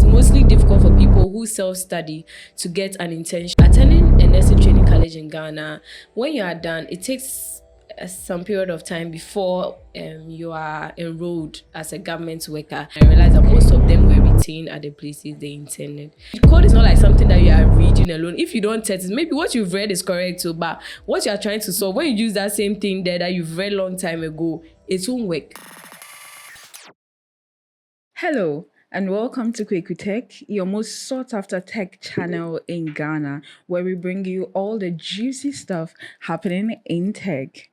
it's mostly difficult for people who self-study to get an internship. Attending a nursing training college in Ghana, when you are done, it takes some period of time before you are enrolled as a government worker. I realized that most of them were retained at the places they intended. Code is not like something that you are reading alone. If you don't test it, maybe what you've read is correct too, but what you are trying to solve, when you use that same thing there that you've read long time ago, it won't work. Hello, and welcome to Kweku Tech, your most sought after tech channel in Ghana, where we bring you all the juicy stuff happening in tech.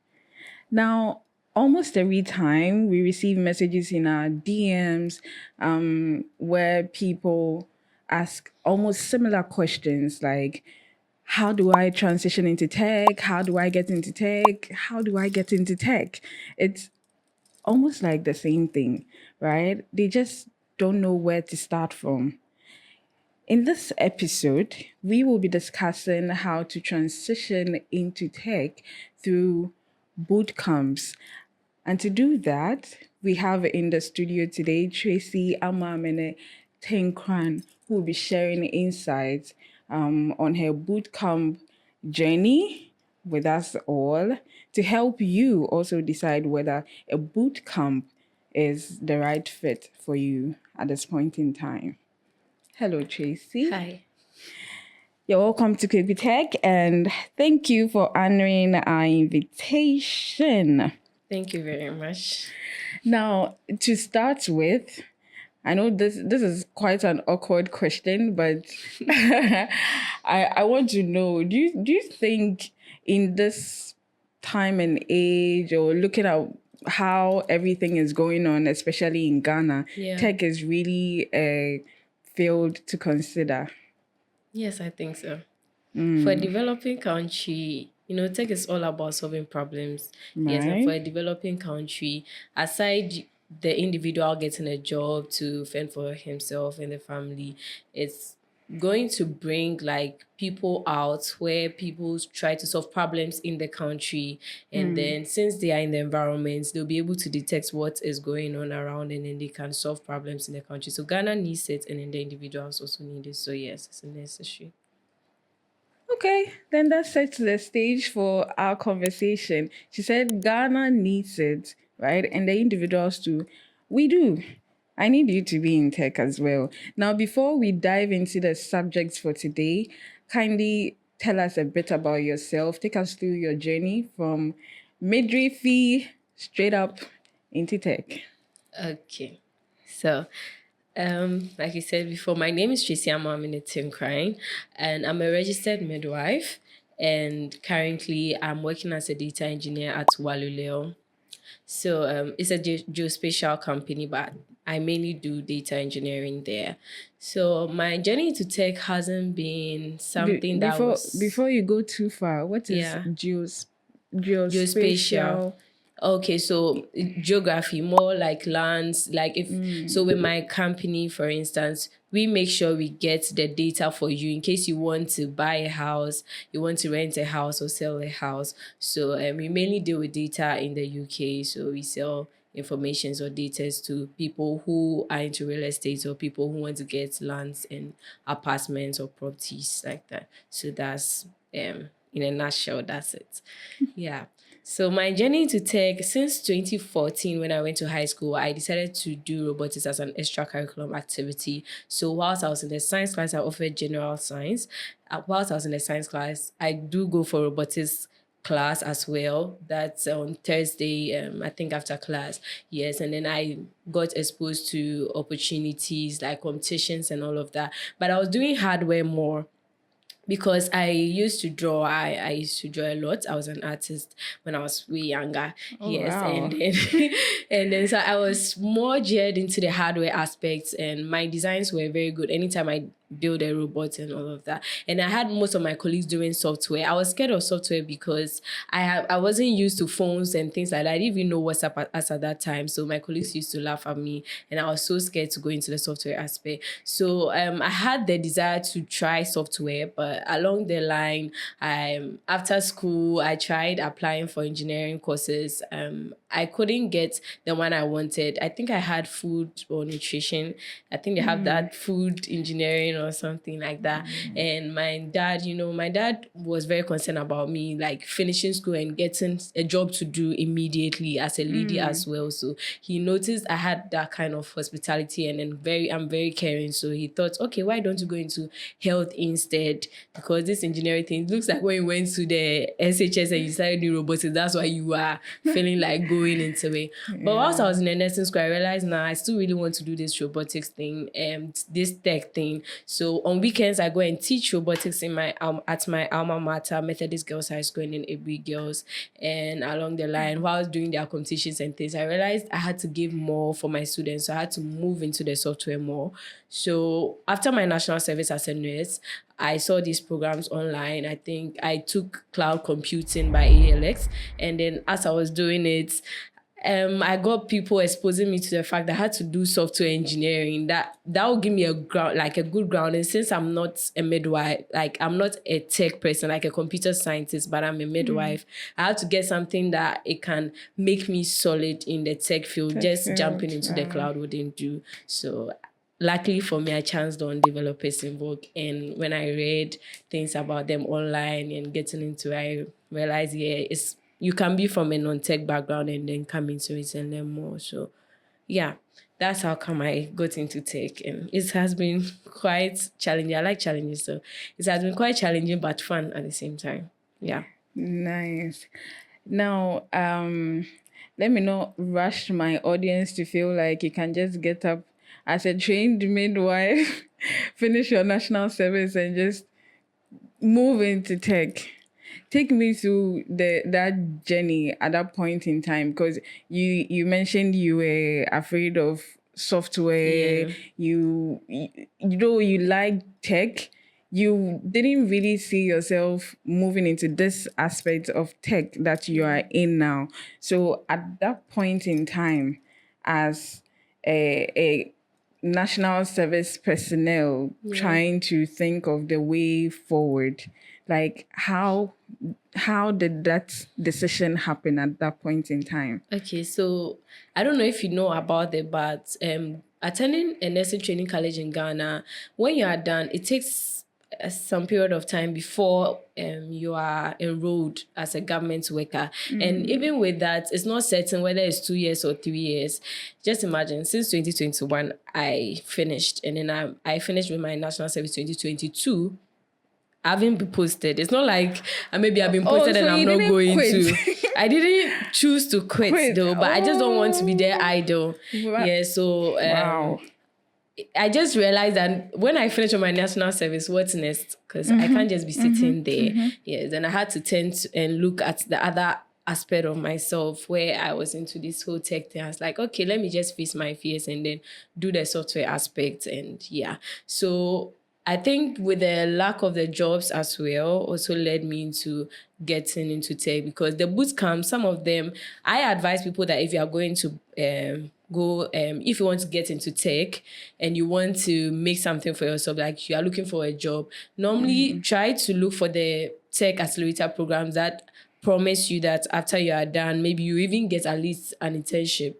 Now, almost every time we receive messages in our DMs where people ask almost similar questions like, how do I transition into tech? How do I get into tech? How do I get into tech? It's almost like the same thing, right? They just don't know where to start from. In this episode, we will be discussing how to transition into tech through bootcamps. And to do that, we have in the studio today Tracy Ama Amene Tenkorang, who will be sharing insights on her bootcamp journey with us all to help you also decide whether a bootcamp is the right fit for you at this point in time. Hello, Tracy. Hi. You're welcome to Kweku Tech, and thank you for honoring our invitation. Thank you very much. Now, to start with, I know this is quite an awkward question, but I want to know, do you think in this time and age, or looking at how everything is going on, especially in Ghana, tech is really a field to consider? Yes, I think so. For a developing country, tech is all about solving problems. Yes, and for a developing country, aside the individual getting a job to fend for himself and the family, it's going to bring like people out where people try to solve problems in the country, and then since they are in the environment, they'll be able to detect what is going on around, and then they can solve problems in the country. So Ghana needs it, and then the individuals also need it. So yes, it's necessary. Okay, then that sets the stage for our conversation. She said Ghana needs it, right? And the individuals too. We do. I need you to be in tech as well. Now, before we dive into the subjects for today, kindly tell us a bit about yourself. Take us through your journey from midwifery straight up into tech. Okay. So, like you said before, my name is Tracy Ama Amene Tenkorang, and I'm a registered midwife. And currently, I'm working as a data engineer at Waluleo. So, it's a geospatial company, but I mainly do data engineering there. So, my journey to tech hasn't been something that was Before you go too far, what is geospatial. geospatial? Okay, so geography, more like lands, like if so with my company, for instance, we make sure we get the data for you in case you want to buy a house, you want to rent a house or sell a house. So we mainly deal with data in the UK. So we sell informations or data to people who are into real estate or people who want to get lands and apartments or properties like that. So that's in a nutshell, that's it. Yeah. So my journey into tech, since 2014, when I went to high school, I decided to do robotics as an extracurriculum activity. So whilst I was in the science class, I offered general science. Whilst I was in the science class, I do go for robotics class as well. That's on Thursday, I think after class. Yes, and then I got exposed to opportunities like competitions and all of that. But I was doing hardware more, because I used to draw. I used to draw a lot. I was an artist when I was way younger. Oh, yes, wow. and then and then so I was more geared into the hardware aspects, and my designs were very good. Anytime I build a robot and all of that. And I had most of my colleagues doing software. I was scared of software because I wasn't used to phones and things like that. I didn't even know WhatsApp at that time. So my colleagues used to laugh at me, and I was so scared to go into the software aspect. So I had the desire to try software, but along the line, after school, I tried applying for engineering courses. I couldn't get the one I wanted. I think I had food or nutrition. I think they have that food engineering or something like that. And my dad was very concerned about me like finishing school and getting a job to do immediately as a lady as well. So he noticed I had that kind of hospitality, and then I'm very caring. So he thought, okay, why don't you go into health instead? Because this engineering thing looks like when you went to the SHS and you started doing robotics, that's why you are feeling like going into it. But whilst I was in the nursing school, I realized now I still really want to do this robotics thing and this tech thing. So on weekends, I go and teach robotics in my at my alma mater, Methodist Girls High School, and in Ebri Girls. And along the line, while I was doing their competitions and things, I realized I had to give more for my students. So I had to move into the software more. So after my national service as a nurse, I saw these programs online. I think I took cloud computing by ALX. And then as I was doing it, I got people exposing me to the fact that I had to do software engineering. That would give me a ground, like a good ground. And since I'm not a midwife, like I'm not a tech person, like a computer scientist, but I'm a midwife, I had to get something that it can make me solid in the tech field. Just jumping into the cloud wouldn't do. So luckily for me, I chanced on developers in Vogue. And when I read things about them online and getting into it, I realized, you can be from a non-tech background and then come into it and learn more. So yeah, that's how come I got into tech. And it has been quite challenging. I like challenges. So it has been quite challenging, but fun at the same time. Yeah. Nice. Now, let me not rush my audience to feel like you can just get up as a trained midwife, finish your national service, and just move into tech. Take me through that journey at that point in time, because you mentioned you were afraid of software. Yeah. You know you like tech. You didn't really see yourself moving into this aspect of tech that you are in now. So at that point in time, as a national service personnel trying to think of the way forward, like how did that decision happen at that point in time? Okay, so I don't know if you know about it, but attending a nursing training college in Ghana, when you are done, it takes some period of time before you are enrolled as a government worker. And even with that, it's not certain whether it's 2 years or 3 years. Just imagine, since 2021, I finished. And then I finished with my national service 2022. I haven't been posted. It's not like maybe I've been posted so and I'm you not didn't going quit. to. I didn't choose to quit though, but I just don't want to be there idle. Yeah, so Wow. I just realized that when I finish with my national service, what's next? Because I can't just be sitting there. Yes, and I had to turn and look at the other aspect of myself where I was into this whole tech thing. I was like, okay, let me just face my fears and then do the software aspect. And yeah, so I think with the lack of the jobs as well also led me into getting into tech, because the bootcamp, some of them, I advise people that if you are going to if you want to get into tech and you want to make something for yourself, like you are looking for a job, normally try to look for the tech accelerator programs that promise you that after you are done, maybe you even get at least an internship.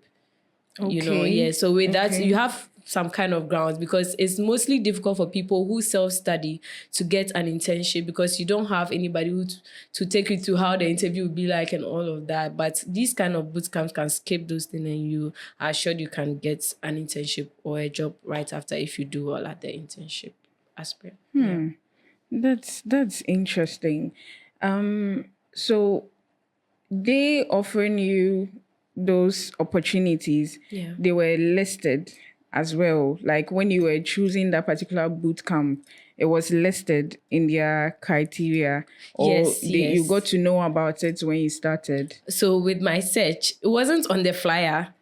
Okay. So with that, you have some kind of grounds, because it's mostly difficult for people who self-study to get an internship, because you don't have anybody who to take you to how the interview will be like and all of that. But these kind of boot camps can skip those things, and you are sure you can get an internship or a job right after if you do well at the internship aspect. Yeah. That's interesting. So they offering you those opportunities, Yeah. they were listed as well. Like when you were choosing that particular boot camp, it was listed in their criteria, or Yes. you got to know about it when you started. So with my search, it wasn't on the flyer.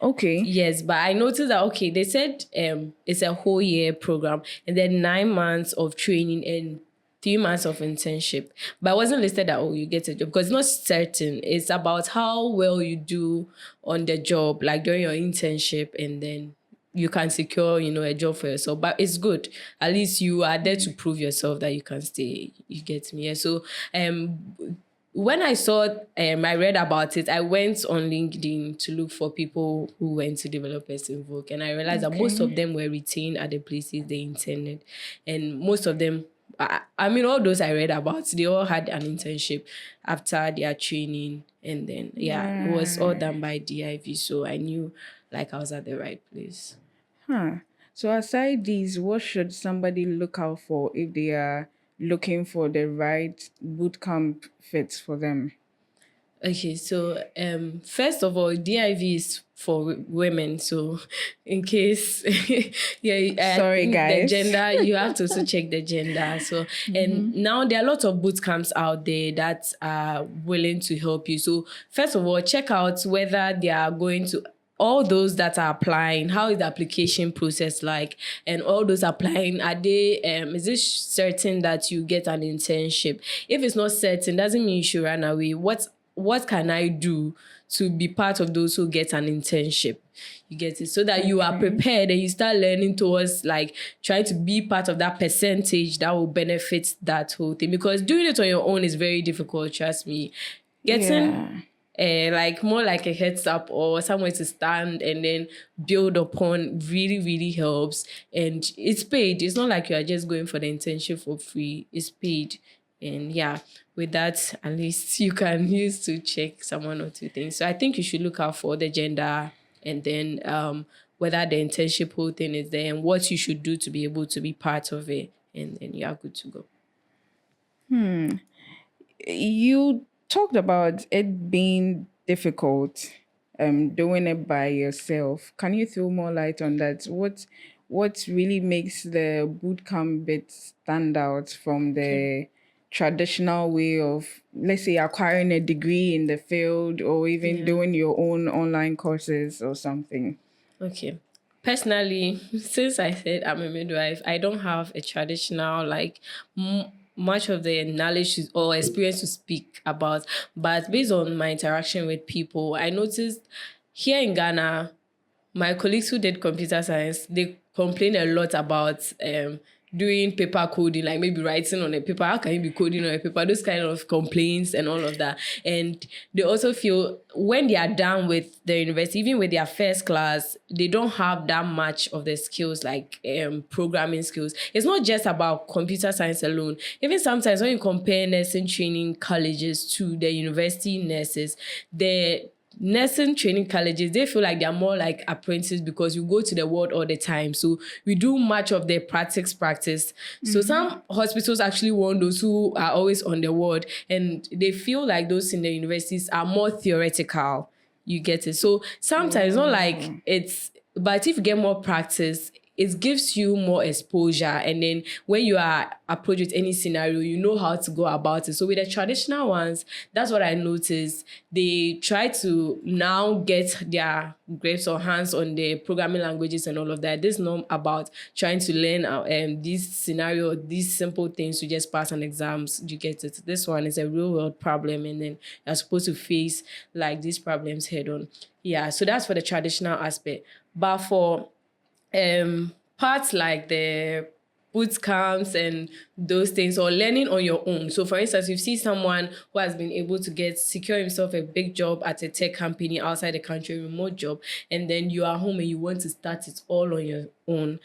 Okay. Yes, but I noticed that okay, they said it's a whole year program and then 9 months of training and 3 months of internship. But it wasn't listed that oh you get a job because it's not certain. It's about how well you do on the job, like during your internship, and then you can secure, a job for yourself. But it's good. At least you are there to prove yourself that you can stay. You get me? Yeah. So when I saw, I read about it, I went on LinkedIn to look for people who went to developers in Vogue. And I realized that most of them were retained at the places they intended. And most of them, I mean, all those I read about, they all had an internship after their training. And then, it was all done by DIV. So I knew like I was at the right place. So aside these, what should somebody look out for if they are looking for the right bootcamp fit for them? Okay, so first of all, DIV is for women. So in case, I Sorry, think guys. the gender, you have to also check the gender. So, and now there are lots of boot camps out there that are willing to help you. So first of all, check out whether they are going to all those that are applying, how is the application process like? And all those applying, are they, is it certain that you get an internship? If it's not certain, doesn't mean you should run away. What can I do to be part of those who get an internship? You get it? So that you are prepared and you start learning towards like trying to be part of that percentage that will benefit that whole thing. Because doing it on your own is very difficult, trust me. Getting like more like a heads up or somewhere to stand and then build upon really, really helps. And it's paid. It's not like you are just going for the internship for free. It's paid. And with that, at least you can use to check some one or two things. So I think you should look out for the gender and then whether the internship whole thing is there and what you should do to be able to be part of it. And then you are good to go. You talked about it being difficult, doing it by yourself. Can you throw more light on that? What really makes the bootcamp bit stand out from the traditional way of, let's say, acquiring a degree in the field or even doing your own online courses or something? Okay. Personally, since I said I'm a midwife, I don't have a traditional, like, much of the knowledge or experience to speak about. But based on my interaction with people, I noticed here in Ghana, my colleagues who did computer science, they complain a lot about doing paper coding, like maybe writing on a paper. How can you be coding on a paper? Those kind of complaints and all of that. And they also feel when they are done with the university, even with their first class, they don't have that much of the skills like programming skills. It's not just about computer science alone. Even sometimes when you compare nursing training colleges to the university nurses, the nursing training colleges, they feel like they're more like apprentices because you go to the ward all the time. So we do much of the practice. So some hospitals actually want those who are always on the ward, and they feel like those in the universities are more theoretical. You get it? So sometimes it's not like but if you get more practice, it gives you more exposure. And then when you are approached with any scenario, you know how to go about it. So with the traditional ones, that's what I noticed. They try to now get their grips or hands on the programming languages and all of that. This is not about trying to learn this scenario, these simple things to just pass an exams. You get it? This one is a real world problem. And then you're supposed to face like these problems head on. Yeah, so that's for the traditional aspect. But for parts like the boot camps and those things, or learning on your own. So for instance, you see someone who has been able to secure himself a big job at a tech company outside the country, a remote job, and then you are home and you want to start it all on your own.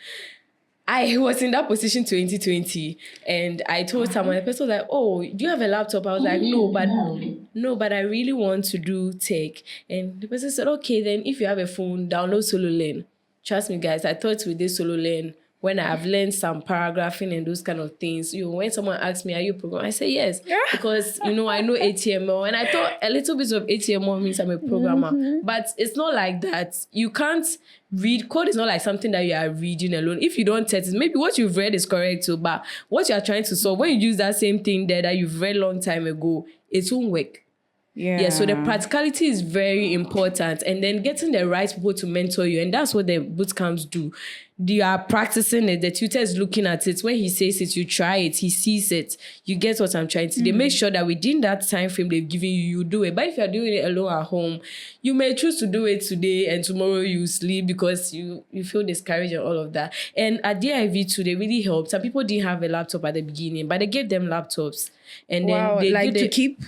I was in that position 2020 and I told someone, the person was like, oh, do you have a laptop? I was like, no, but I really want to do tech. And the person said, okay, then if you have a phone, download Solo Learn. Trust me, guys, I thought with this Solo Learn, when I've learned some paragraphing and those kind of things, when someone asks me, are you a programmer? I say yes, because, I know HTML. And I thought a little bit of HTML means I'm a programmer. But it's not like that. You can't read. Code is not like something that you are reading alone. If you don't test it, maybe what you've read is correct too, but what you are trying to solve, when you use that same thing there that you've read a long time ago, it won't work. Yeah, so the Yeah. practicality is very important, and then getting the right people to mentor you, and that's what the boot camps do. They are practicing it. The tutor is looking at it. When he says it, you try it. He sees it. You get what I'm trying to say. They make sure that within that time frame they've given you, you do it. But if you're doing it alone at home, you may choose to do it today and tomorrow you sleep because you feel discouraged and all of that. And at DIV too, they really helped. Some people didn't have a laptop at the beginning, but they gave them laptops, and then Wow, they like give to the keep.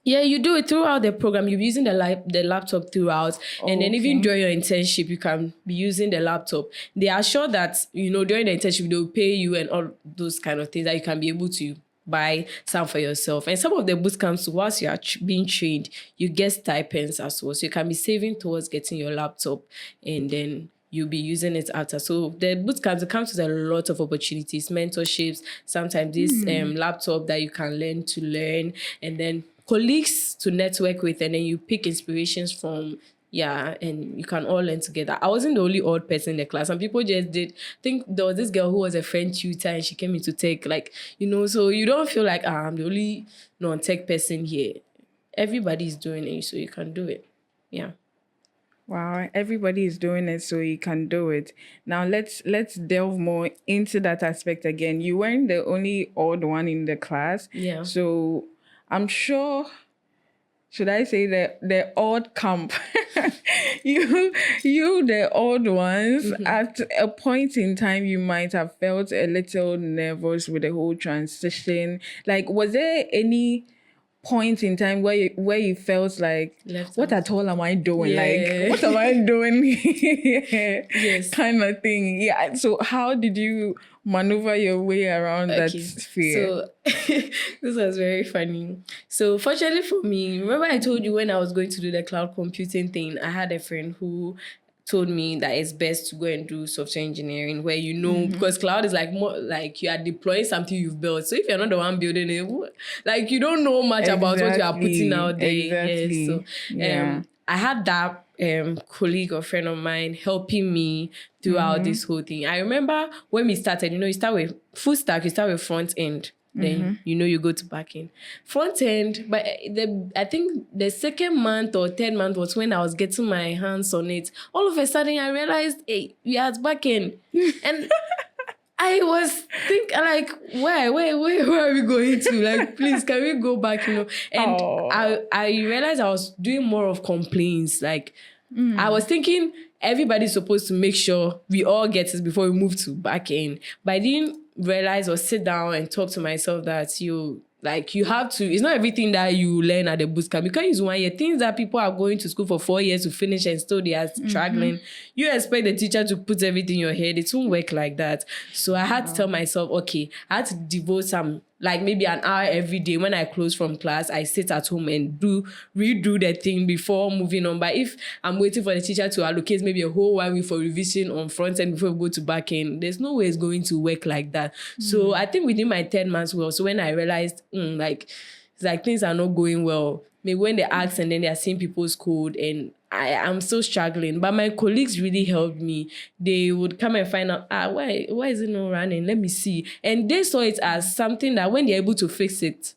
yeah, you do it throughout the program. You're using the laptop throughout. And then even during your internship, you can be using the laptop. They are sure that, during the internship, they'll pay you and all those kind of things that you can be able to buy some for yourself. And some of the boot camps, whilst you are being trained, you get stipends as well. So you can be saving towards getting your laptop, and then you'll be using it after. So the boot camps, it comes with a lot of opportunities, mentorships, sometimes this laptop that you can learn, and then colleagues to network with, and then you pick inspirations from, and you can all learn together. I wasn't the only odd person in the class. Some people just did. I think there was this girl who was a French tutor and she came into tech, so you don't feel like I'm the only non-tech person here. Everybody's doing it, so you can do it. Yeah. Wow, everybody is doing it, so you can do it. Now let's delve more into that aspect again. You weren't the only odd one in the class. Yeah. So I'm sure, should I say the odd camp? you the odd ones. At a point in time, you might have felt a little nervous with the whole transition. Like, was there any point in time where you felt like, what at all am I doing? Yeah. Like, what am I doing here? Yes. Kind of thing. Yeah. So how did you maneuver your way around that fear? So this was very funny. So fortunately for me, remember I told you when I was going to do the cloud computing thing, I had a friend who told me that it's best to go and do software engineering where because cloud is like more like you are deploying something you've built. So if you're not the one building it, like you don't know much about what you are putting out there. Exactly. Yes. So I had that colleague or friend of mine helping me throughout this whole thing. I remember when we started, you start with full stack, you start with front end. Then you go to back end. Front end, but I think the second month or third month was when I was getting my hands on it. All of a sudden I realized, hey, we are at back end. And I was thinking like, where are we going to? Like, please, can we go back, And I realized I was doing more of complaints. Like I was thinking everybody's supposed to make sure we all get it before we move to back end. But I didn't realize or sit down and talk to myself that you have to, it's not everything that you learn at the bootcamp. You can't use 1 year. Things that people are going to school for 4 years to finish and still they are struggling. You expect the teacher to put everything in your head. It won't work like that. So I had to tell myself, okay, I had to devote some, like maybe an hour every day. When I close from class, I sit at home and redo the thing before moving on. But if I'm waiting for the teacher to allocate maybe a whole 1 week for revision on front end before we go to back end, there's no way it's going to work like that. So I think within my 10 months was when I realized, it's like things are not going well. Maybe when they ask and then they are seeing people's code and I'm still struggling. But my colleagues really helped me. They would come and find out, why is it not running? Let me see. And they saw it as something that when they're able to fix it,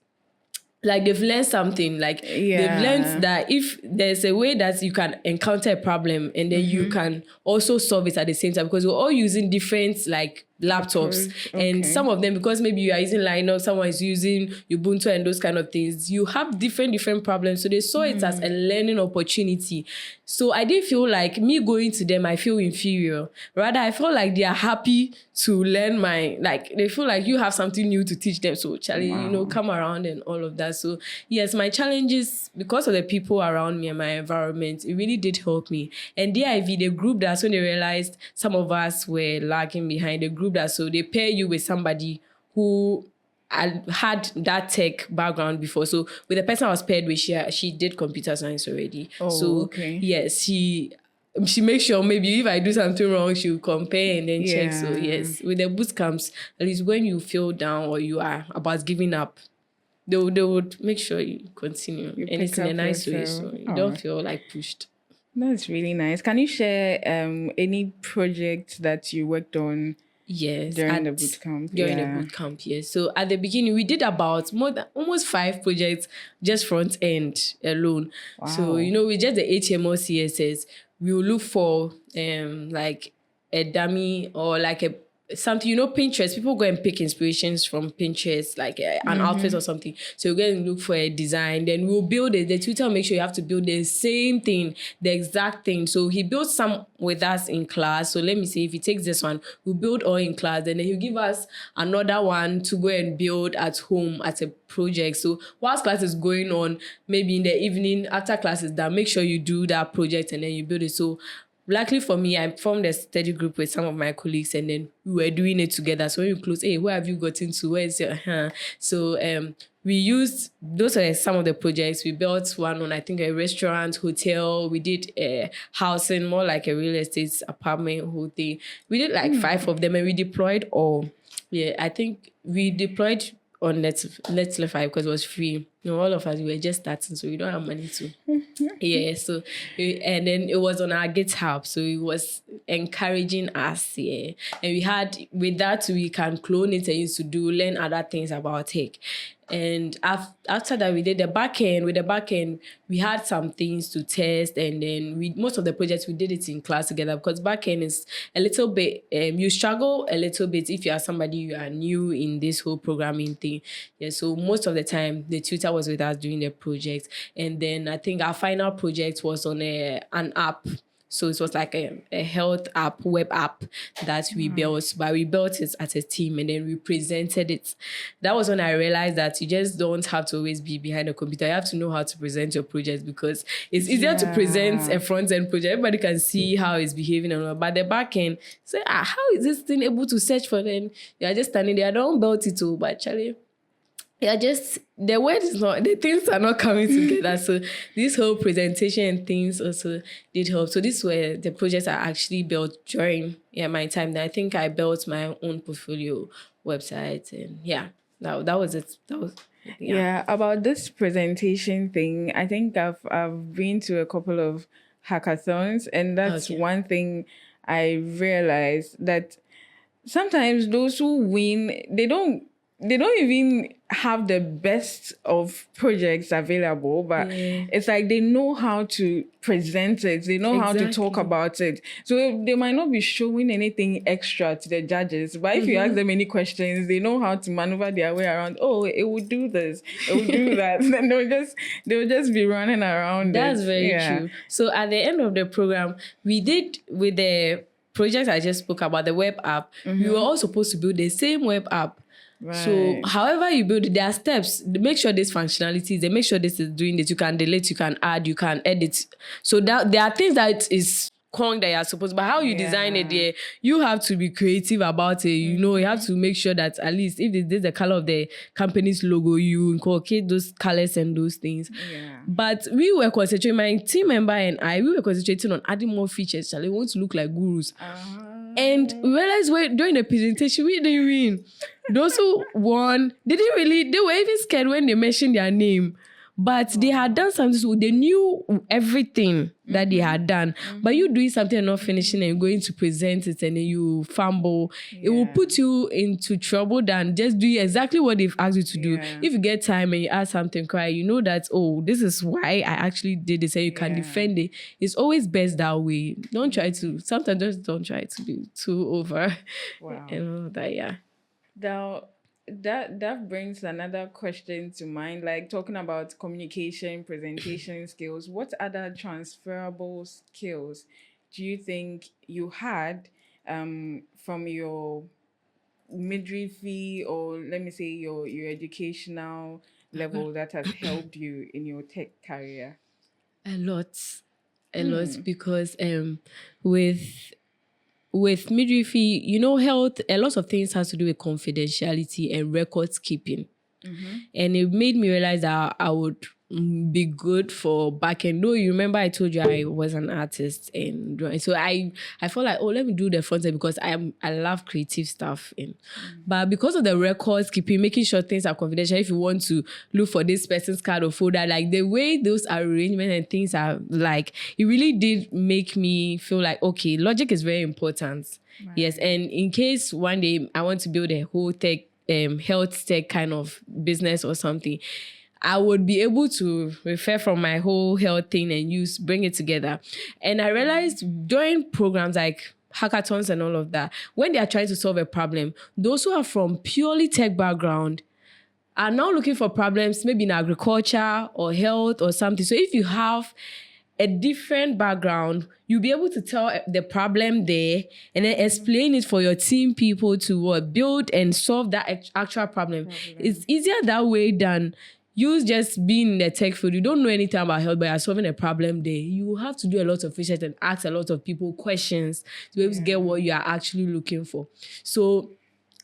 like they've learned something. Like they've learned that if there's a way that you can encounter a problem and then you can also solve it at the same time, because we're all using different like laptops and some of them, because maybe you are using Linux, someone is using Ubuntu and those kind of things, you have different problems. So they saw it as a learning opportunity. So I didn't feel like me going to them I feel inferior. Rather I felt like they are happy to learn they feel like you have something new to teach them. So Charlie, come around and all of that. So yes, my challenges, because of the people around me and my environment, it really did help me. And DIV, the group, that's when they realized some of us were lagging behind. The group that, so they pair you with somebody who had that tech background before. So with the person I was paired with, she did computer science already. Yes, she makes sure maybe if I do something wrong, she'll compare and then check. So yes, with the boot camps, at least when you feel down or you are about giving up, they would make sure you continue. And it's in a nice way, so you don't feel like pushed. That's really nice. Can you share any project that you worked on Yes, during the bootcamp. During the bootcamp, yes. So at the beginning, we did about more than almost 5 projects just front end alone. Wow. So with just the HTML, CSS, we will look for like a dummy or like a something, Pinterest. People go and pick inspirations from Pinterest, like an outfit or something. So you go and look for a design. Then we'll build it. The tutor will make sure you have to build the same thing, the exact thing. So he built some with us in class. So let me see, if he takes this one, we'll build all in class. And then he'll give us another one to go and build at home at a project. So whilst class is going on, maybe in the evening after class is done, make sure you do that project and then you build it. So luckily for me, I formed a study group with some of my colleagues, and then we were doing it together. So when you close, hey, where have you gotten to? Where is your? So we used, those are some of the projects. We built one on, I think, a restaurant, hotel. We did a housing, more like a real estate apartment whole thing. We did like 5 of them, and we deployed all. Yeah, I think we deployed on Netlify because it was free. All of us, we were just starting, so we don't have money to. Yeah, so and then it was on our GitHub, so it was encouraging us. Yeah, and we had with that we can clone it and use to learn other things about tech. And after that, we did the back end. With the back end, we had some things to test, and then most of the projects we did it in class together, because back end is a little bit you struggle a little bit if you are somebody you are new in this whole programming thing. Yeah, so most of the time the tutor was with us doing the project, and then I think our final project was on an app. So it was like a health app, web app that we built, but we built it as a team and then we presented it. That was when I realized that you just don't have to always be behind a computer. You have to know how to present your project, because it's easier to present a front-end project. Everybody can see how it's behaving and all. But the back end, say, how is this thing able to search for them? You're just standing there. I don't build it too, but actually, the word is not, the things are not coming together. So this whole presentation and things also did help. So these were the projects I actually built during my time. Then I think I built my own portfolio website, and that was it. That was about this presentation thing. I think I've been to a couple of hackathons, and that's one thing I realized, that sometimes those who win, they don't even have the best of projects available, but it's like they know how to present it. They know how to talk about it. So they might not be showing anything extra to the judges, but if you ask them any questions, they know how to maneuver their way around. Oh, it would do this, it would do that. And they'll just be running around. That's very true. So at the end of the program, we did with the project I just spoke about, the web app, we were all supposed to build the same web app. Right. So however you build it, there are steps. Make sure this functionality, they make sure this is doing this. You can delete, you can add, you can edit. So that there are things that is that you are supposed, but how you design it there, you have to be creative about it. You have to make sure that at least if this is the color of the company's logo, you inculcate those colors and those things. But we were concentrating, my team member and I, we were concentrating on adding more features. We want to look like gurus. And we realized during the presentation, we didn't win. Those who won, they were even scared when they mentioned their name. But they had done something, so they knew everything that they had done. But you doing something and not finishing and going to present it and then you fumble, it will put you into trouble than just doing exactly what they've asked you to do. If you get time and you ask something, you know that, this is why I actually did this, and you can defend it. It's always best that way. Don't try to, sometimes just don't try to be too over. And all that, Now, that brings another question to mind, like talking about communication, presentation skills. What other transferable skills do you think you had from your midwifery, or let me say your educational level, that has helped you in your tech career? A lot, because with midwifery, health, a lot of things has to do with confidentiality and records keeping. And it made me realize that I would be good for backend. No, you remember I told you I was an artist and drawing. So I felt like, oh, let me do the front end because I love creative stuff. But because of the records keeping, making sure things are confidential, if you want to look for this person's card or folder, like the way those arrangements and things are, like, it really did make me feel like, okay, logic is very important. Right. Yes. And in case one day I want to build a whole tech, health tech kind of business or something, I would be able to refer from my whole health thing and bring it together. And I realized during programs like hackathons and all of that, when they are trying to solve a problem, those who are from purely tech background are now looking for problems, maybe in agriculture or health or something. So if you have a different background, you'll be able to tell the problem there and then explain it for your team people to build and solve that actual problem. It's easier that way than you just being in the tech field. You don't know anything about health, but you're solving a problem there. You have to do a lot of research and ask a lot of people questions to be able to get what you are actually looking for. So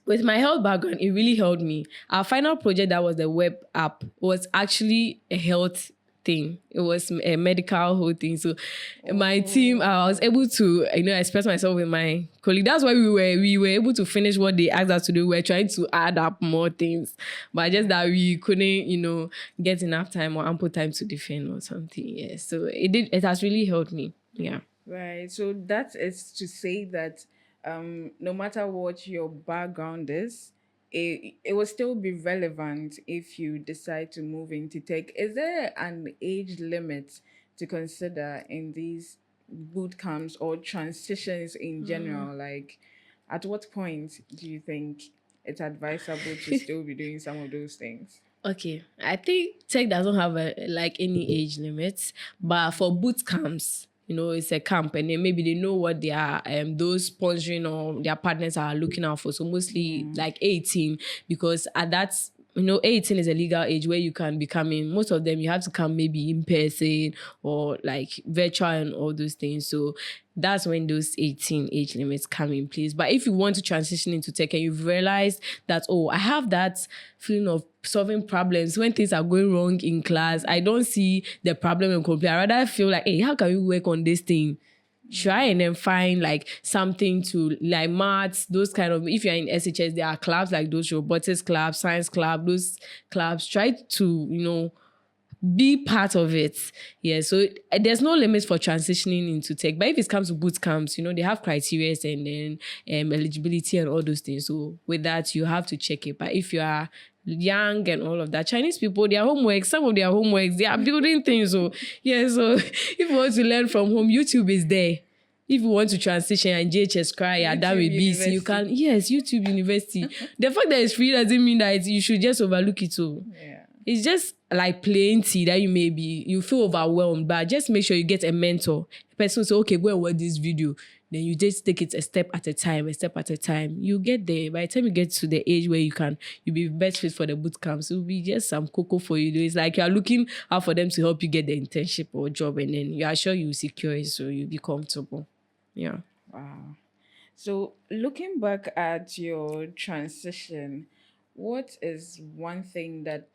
with my health background, it really helped me. Our final project that was the web app was actually a health thing. It was a medical whole thing. So my team, I was able to, express myself with my colleague. That's why we were able to finish what they asked us to do. We were trying to add up more things, but just that we couldn't, get enough time or ample time to defend or something. Yeah. So it has really helped me. Yeah. Right. So that is to say that no matter what your background is, it will still be relevant if you decide to move into tech. Is there an age limit to consider in these boot camps or transitions in general? Like, at what point do you think it's advisable to still be doing some of those things? Okay, I think tech doesn't have any age limits, but for boot camps, it's a camp, and then maybe they know what they are, those sponsoring or their partners are looking out for. So mostly like 18, because at that, 18 is a legal age where you can be coming. Most of them, you have to come maybe in person or like virtual and all those things. So that's when those 18 age limits come in place. But if you want to transition into tech and you've realized that, I have that feeling of solving problems when things are going wrong in class, I don't see the problem and complain. I rather feel like, hey, how can we work on this thing? Try and then find like something to like maths, those kind of, if you're in SHS, there are clubs like those robotics clubs, science club, those clubs. Try to, be part of it. Yeah. So there's no limits for transitioning into tech. But if it comes to boot camps, they have criteria and then eligibility and all those things. So with that, you have to check it. But if you are young and all of that, Chinese people, their homework, some of their homeworks, they are building things. So yeah, so if you want to learn from home, YouTube is there. If you want to transition and JHS cry, you're done with BC, you can, yes, YouTube University. The fact that it's free doesn't mean that you should just overlook it. So yeah. It's just like plenty that you feel overwhelmed, but just make sure you get a mentor. A person will say, okay, go and watch this video. Then you just take it a step at a time. You get there. By the time you get to the age where you'll be best fit for the boot camps, it will be just some cocoa for you. It's like you're looking out for them to help you get the internship or job, and then you are sure you secure it, so you'll be comfortable. Yeah. Wow. So looking back at your transition, what is one thing that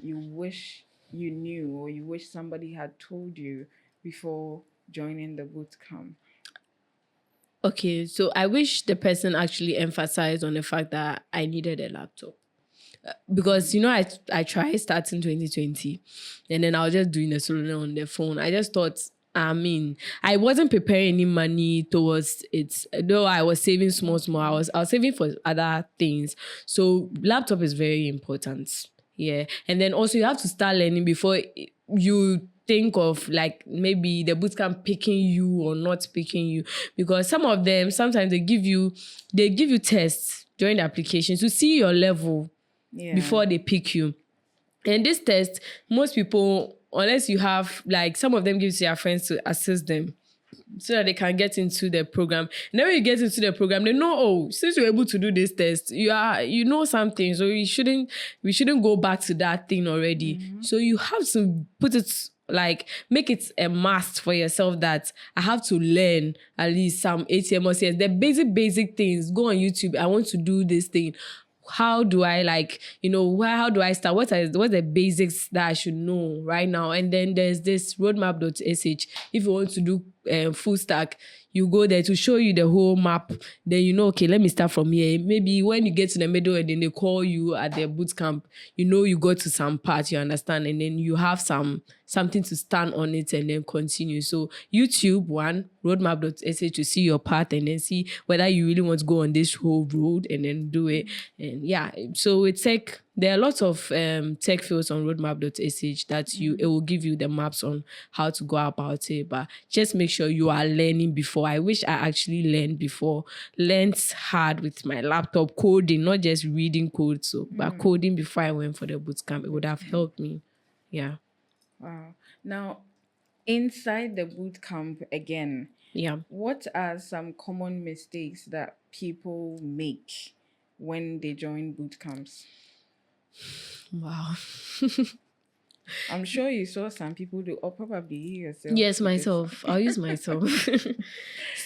you wish you knew or you wish somebody had told you before joining the bootcamp? Okay, so I wish the person actually emphasized on the fact that I needed a laptop. Because, I tried starting 2020 and then I was just doing the solo on the phone. I just thought, I wasn't preparing any money towards it. Though I was saving small. I was saving for other things. So laptop is very important. Yeah. And then also you have to start learning before you think of like maybe the bootcamp picking you or not picking you, because some of them, sometimes they give you tests during the application to see your level before they pick you. And this test, most people, unless you have like, some of them give to their friends to assist them so that they can get into the program. And then when you get into the program, they know, since you're able to do this test, you know something, so we shouldn't go back to that thing already. Mm-hmm. So you have to put it, like, make it a must for yourself that I have to learn at least some ATM or CS, the basic things. Go on YouTube. I want to do this thing. how do I how do I start? What's the basics that I should know right now? And then there's this roadmap.sh. If you want to do full stack, you go there to show you the whole map. Then okay, let me start from here. Maybe when you get to the middle and then they call you at their bootcamp, you go to some part, you understand, and then you have something to stand on it and then continue. So YouTube, one, roadmap.sh to see your path and then see whether you really want to go on this whole road and then do it. And so it's like there are lots of tech fields on roadmap.sh that it will give you the maps on how to go about it. But just make sure you are learning before. I wish I actually learned before. Learned hard with my laptop, coding, not just reading code. But coding before I went for the bootcamp, it would have helped me. Yeah. Wow. Now, inside the bootcamp again, what are some common mistakes that people make when they join bootcamps? Wow. I'm sure you saw some people do, or probably you yourself. Yes, myself. I'll use myself.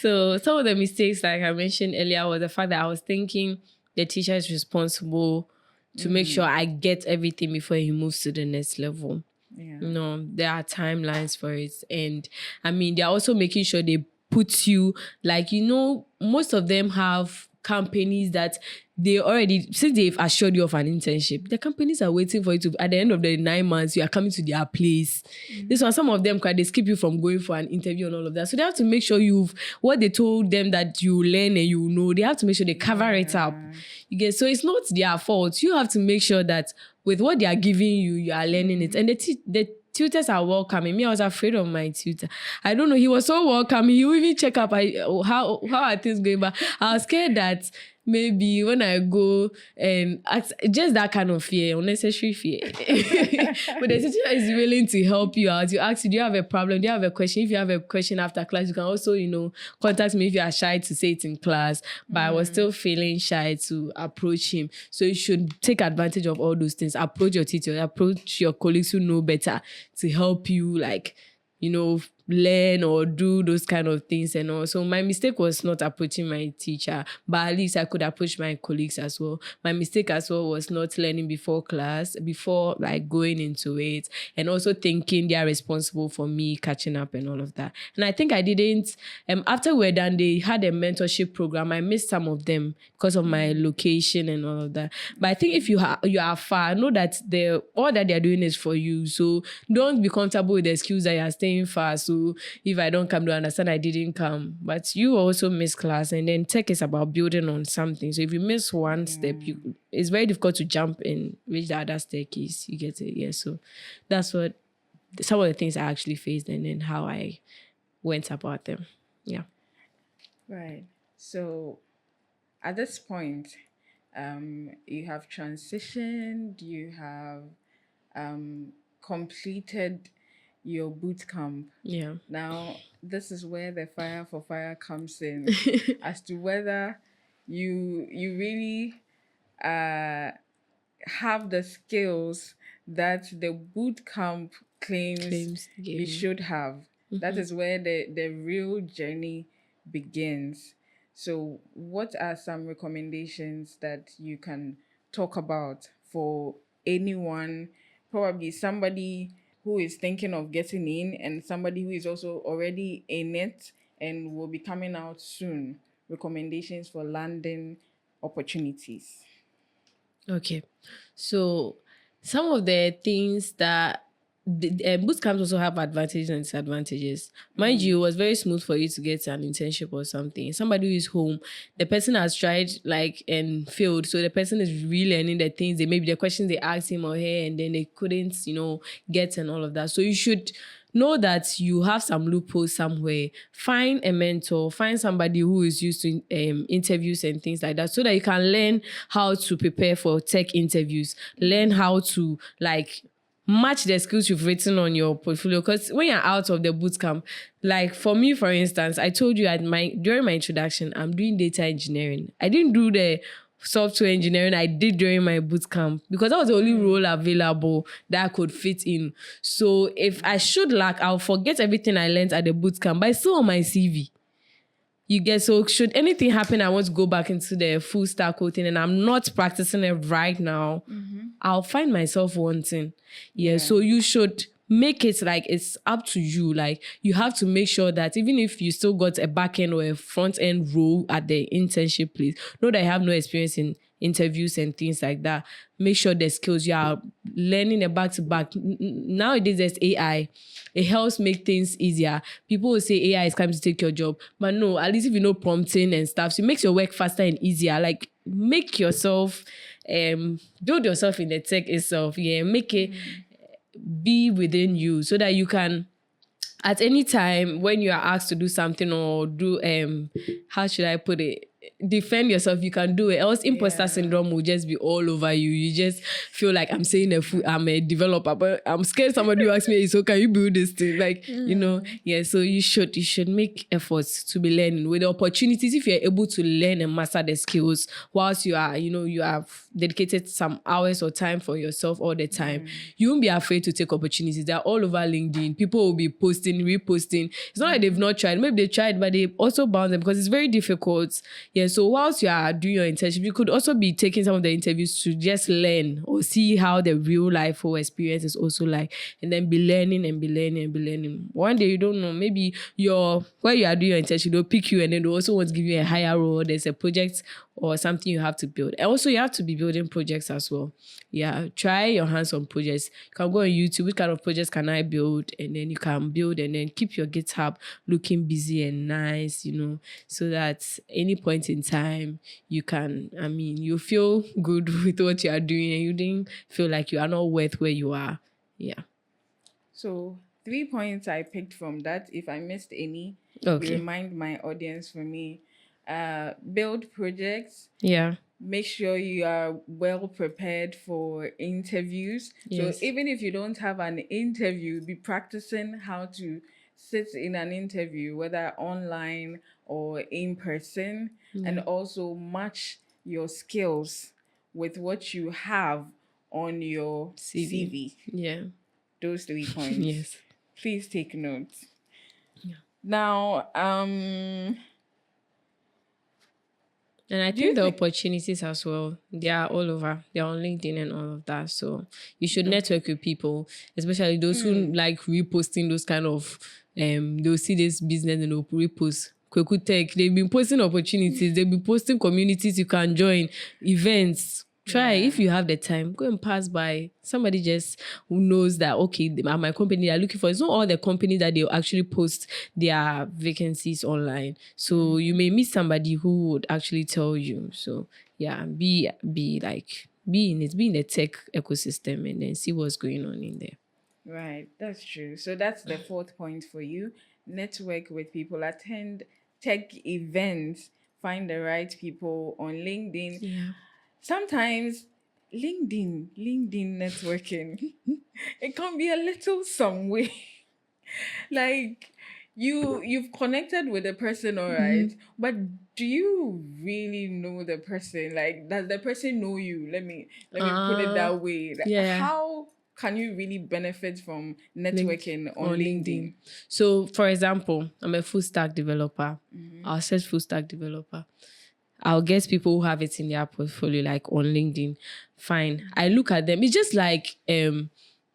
So some of the mistakes, like I mentioned earlier, was the fact that I was thinking the teacher is responsible to make sure I get everything before he moves to the next level. Yeah. There are timelines for it. And I mean, they're also making sure they put you, most of them have companies that they already, since they've assured you of an internship, the companies are waiting for you to, at the end of the 9 months, you are coming to their place. This one, some of them, they skip you from going for an interview and all of that. So they have to make sure what they told them that you learn and you know, they have to make sure they cover it up. So it's not their fault. You have to make sure that with what they are giving you, you are learning it. And the tutors are welcoming. Me, I was afraid of my tutor. I don't know. He was so welcoming. He would even check up how are things going. But I was scared that maybe when I go and ask, just that kind of fear, unnecessary fear. But the teacher is willing to help you out. You ask, do you have a problem? Do you have a question? If you have a question after class, you can also, contact me if you are shy to say it in class. But I was still feeling shy to approach him. So you should take advantage of all those things. Approach your teacher, approach your colleagues who know better to help you, learn or do those kind of things and all. So my mistake was not approaching my teacher, but at least I could approach my colleagues as well. My mistake as well was not learning before class, before going into it, and also thinking they are responsible for me catching up and all of that. And I think I didn't, after we're done, they had a mentorship program. I missed some of them because of my location and all of that. But I think if you are far, know that all that they're doing is for you. So don't be comfortable with the excuse that you're staying far. So if I don't come to understand, I didn't come. But you also miss class, and then tech is about building on something. So if you miss one step, it's very difficult to jump and reach the other staircase. You get it? Yeah. So that's what some of the things I actually faced, and then how I went about them. Yeah. Right. So at this point, you have transitioned, you have completed your bootcamp. Yeah. Now, this is where the fire for fire comes in as to whether you really have the skills that the bootcamp claims you should have. That is where the real journey begins. So what are some recommendations that you can talk about for anyone, probably somebody who is thinking of getting in and somebody who is also already in it and will be coming out soon? Recommendations for landing opportunities. Okay. So some of the things that bootcamps also have advantages and disadvantages. Mind you, it was very smooth for you to get an internship or something. Somebody who is home, the person has tried and failed. So the person is relearning the things, maybe the questions they asked him or her, and then they couldn't, get and all of that. So you should know that you have some loopholes somewhere. Find a mentor, find somebody who is used to interviews and things like that, so that you can learn how to prepare for tech interviews, learn how to match the skills you've written on your portfolio. Because when you're out of the bootcamp, for me, for instance, I told you during my introduction, I'm doing data engineering. I didn't do the software engineering I did during my bootcamp because that was the only role available that I could fit in. So if I should I'll forget everything I learned at the bootcamp, but it's still on my CV. You get, so should anything happen, I want to go back into the full stack code thing and I'm not practicing it right now, I'll find myself wanting. Yeah. So you should make it like it's up to you. Like you have to make sure that even if you still got a back end or a front end role at the internship place, know that you have no experience in interviews and things like that. Make sure the skills you are learning a back to back. Nowadays there's AI. It helps make things easier. People will say AI is coming to take your job, but no, at least if you know prompting and stuff, so it makes your work faster and easier. Like make yourself, build yourself in the tech itself. Yeah, make it be within you so that you can, at any time when you are asked to do something or do, how should I put it? Defend yourself, you can do it. Else imposter syndrome will just be all over you. You just feel like I'm saying I'm a developer, but I'm scared somebody will ask me, so can you build this thing? Like, so you should make efforts to be learning with the opportunities. If you're able to learn and master the skills whilst you are, you have dedicated some hours or time for yourself all the time, you won't be afraid to take opportunities. They're all over LinkedIn. People will be posting, reposting. It's not like they've not tried. Maybe they tried, but they also bound them because it's very difficult. Yeah, so whilst you are doing your internship, you could also be taking some of the interviews to just learn or see how the real life or experience is also like, and then be learning and be learning and be learning. One day, you don't know, maybe where you are doing your internship, they'll pick you and then they also want to give you a higher role. There's a project or something you have to build. And also you have to be building projects as well. Yeah, try your hands on projects. You can go on YouTube, which kind of projects can I build? And then you can build and then keep your GitHub looking busy and nice, so that any point in time you can, you feel good with what you are doing and you didn't feel like you are not worth where you are. Yeah. So 3 points I picked from that. If I missed any, remind my audience for me. Build projects. Yeah. Make sure you are well prepared for interviews. Yes. So even if you don't have an interview, be practicing how to sit in an interview, whether online or in person, and also match your skills with what you have on your CV. Yeah. Those 3 points. Yes. Please take note. Yeah. Now, and I think the opportunities as well, they are all over. They're on LinkedIn and all of that. So you should network with people, especially those who like reposting those kind of, they'll see this business and they'll repost. Kweku Tech, they've been posting opportunities. They've been posting communities you can join, events. Try, if you have the time, go and pass by. Somebody just who knows that, okay, at my company, they're looking for, it's not all the companies that they'll actually post their vacancies online. So you may meet somebody who would actually tell you. So yeah, be in it, be in the tech ecosystem and then see what's going on in there. Right, that's true. So that's the 4th point for you. Network with people, attend tech events, find the right people on LinkedIn. Yeah. Sometimes LinkedIn networking, it can be a little some way. Like you've connected with the person, all right, but do you really know the person? Like, does the person know you? Let me put it that way. Like, how can you really benefit from networking on LinkedIn? So, for example, I'm a full stack developer. I'll search full stack developer. I'll get people who have it in their portfolio, like on LinkedIn. Fine. I look at them. It's just like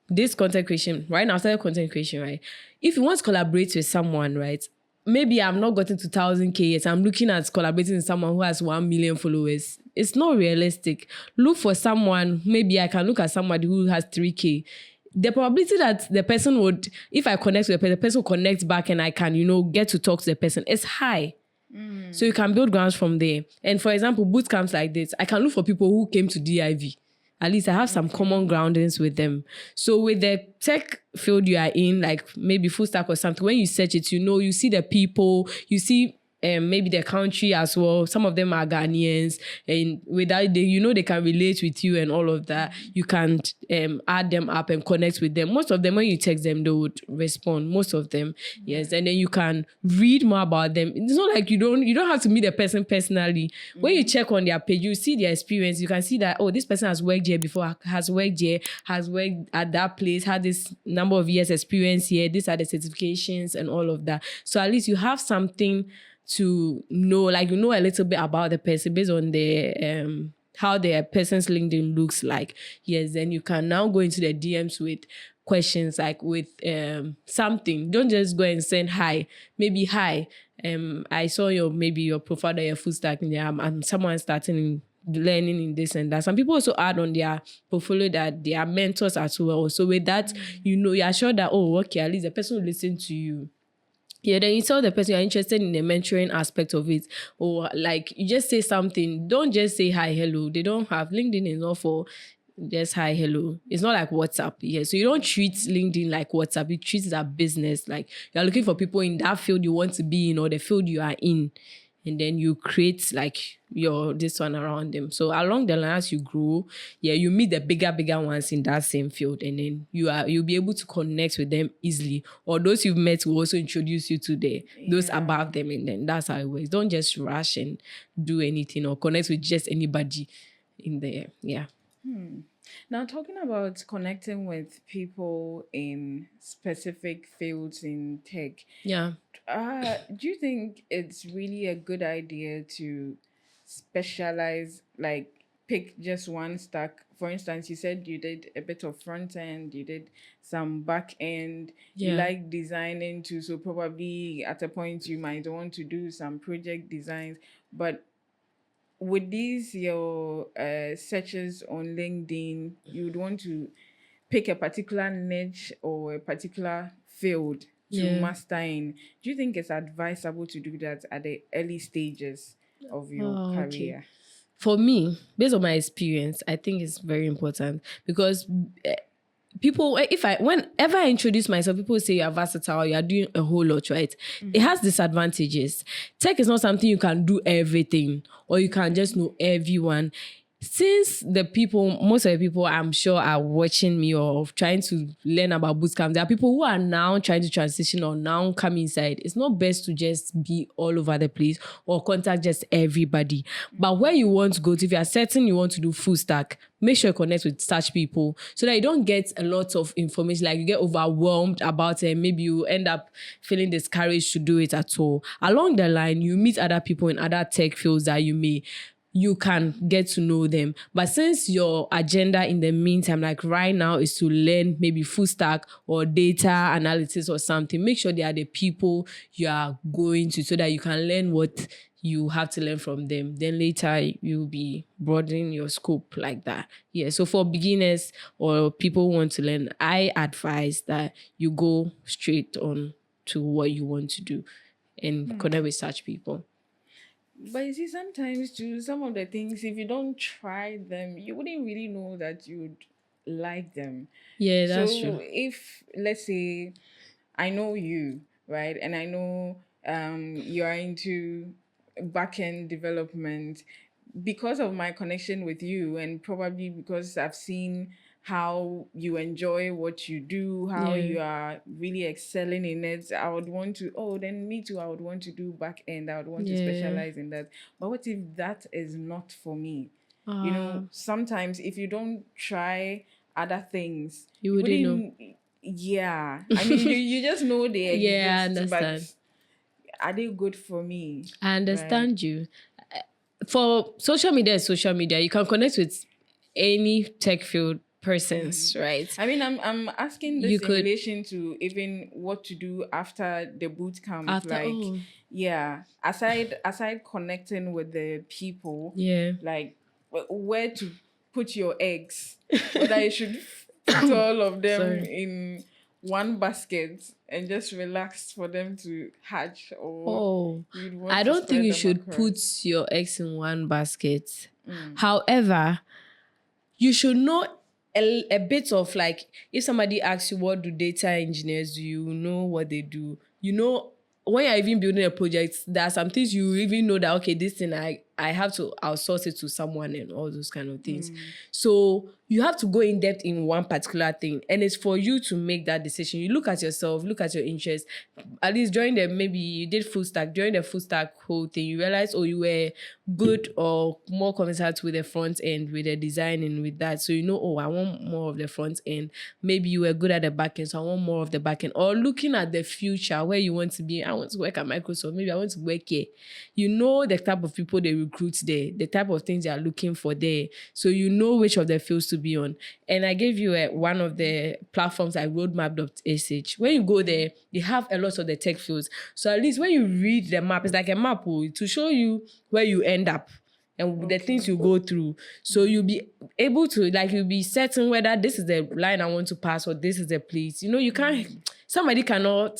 this content creation. Right now, after content creation, right? If you want to collaborate with someone, right? Maybe I've not gotten to 1,000K yet. I'm looking at collaborating with someone who has 1 million followers. It's not realistic. Look for someone. Maybe I can look at somebody who has 3K. The probability that the person would, if I connect with the person will connect back and I can, get to talk to the person, is high. So you can build grounds from there. And for example, bootcamps like this, I can look for people who came to DIV. At least I have some common groundings with them. So with the tech field you are in, like maybe full stack or something, when you search it, you see the people, you see maybe the country as well. Some of them are Ghanaians, and without they can relate with you and all of that. You can add them up and connect with them. Most of them, when you text them, they would respond. Most of them, yes. And then you can read more about them. It's not like you don't have to meet the person personally. When you check on their page, you see their experience. You can see that, oh, this person has worked here before, has worked at that place, had this number of years experience here. These are the certifications and all of that. So at least you have something to know, like you know a little bit about the person based on the how their person's LinkedIn looks like. Yes, then you can now go into the DMs with questions, like with something. Don't just go and send hi. Maybe hi. I saw your profile that you're full stack in there. I'm someone starting in learning in this and that. Some people also add on their portfolio that they are mentors as well. So with that, you know, you're sure that, oh, okay, at least the person will listen to you. Yeah, then you tell the person you're interested in the mentoring aspect of it. Or like you just say something. Don't just say hi, hello. They don't have LinkedIn is not for just hi, hello. It's not like WhatsApp. Yeah. So you don't treat LinkedIn like WhatsApp. You treat it as business. Like you're looking for people in that field you want to be in or the field you are in. And then you create like this one around them. So along the line, as you grow, yeah, you meet the bigger ones in that same field, and then you'll be able to connect with them easily. Or those you've met will also introduce you to those above them, and then that's how it works. Don't just rush and do anything or connect with just anybody in there. Yeah. Now, talking about connecting with people in specific fields in tech, Yeah. do you think it's really a good idea to specialize, like pick just one stack? For instance, you said you did a bit of front end, you did some back end, you Yeah. like designing too, so probably at a point you might want to do some project designs. But with these your searches on LinkedIn, you would want to pick a particular niche or a particular field to Yeah. master in. Do you think it's advisable to do that at the early stages of your Okay. career? For me, based on my experience, I think it's very important because people, whenever I introduce myself, people say you're versatile, you're doing a whole lot, right? It has disadvantages. Tech is not something you can do everything or you can just know everyone. Since most of the people I'm sure are watching me or trying to learn about Bootcamp, there are people who are now trying to transition or now come inside. It's not best to just be all over the place or contact just everybody. But where you want to go to, if you are certain you want to do full stack, make sure you connect with such people so that you don't get a lot of information, like you get overwhelmed about it and maybe you end up feeling discouraged to do it at all. Along the line, you meet other people in other tech fields that you can get to know them. But since your agenda in the meantime, like right now, is to learn maybe full stack or data analytics or something, make sure they are the people you are going to so that you can learn what you have to learn from them. Then later you'll be broadening your scope like that. Yeah. So for beginners or people who want to learn, I advise that you go straight on to what you want to do and connect with such people. But you see, sometimes too, some of the things, if you don't try them, you wouldn't really know that you would like them. Yeah, So that's true. if, let's say, I know you, right, and I know you are into back-end development, because of my connection with you and probably because I've seen how you enjoy what you do, how Yeah. you are really excelling in it, I would want to, oh, then me too, I would want to do back end. I would want to Yeah. specialize in that. But what if that is not for me? You know, sometimes if you don't try other things, You wouldn't know. Yeah. I mean, you just know they exist, Yeah, I understand. but are they good for me? I understand you. For social media is social media. You can connect with any tech field persons, right? I mean, I'm asking this You in could relation to even what to do after the boot camp. after Like, yeah, aside connecting with the people, yeah. like where to put your eggs, whether you should put all of them Sorry. in one basket and just relax for them to hatch, or Oh, you'd want I to don't think spread you them should across. put your eggs in one basket. However, you should know a bit of, like, if somebody asks you what do data engineers do, you know what they do. You know, when you're even building a project, there are some things you even know that, okay, this thing I I have to outsource it to someone and all those kind of things. So you have to go in depth in one particular thing, and it's for you to make that decision. You look at yourself, look at your interests. At least maybe you did full stack, during the full stack whole thing, you realize, you were good or more conversant with the front end, with the design and with that. So I want more of the front end. Maybe you were good at the back end, so I want more of the back end. Or looking at the future, where you want to be. I want to work at Microsoft. Maybe I want to work here. The type of people they recruit there, the type of things they are looking for there. So which of the fields to be on. And I gave you one of the platforms like roadmap.sh. When you go there, they have a lot of the tech fields. So at least when you read the map, it's like a map to show you where you end up and the things you go through. So you'll be able to, you'll be certain whether this is the line I want to pass or this is the place. You can't, somebody cannot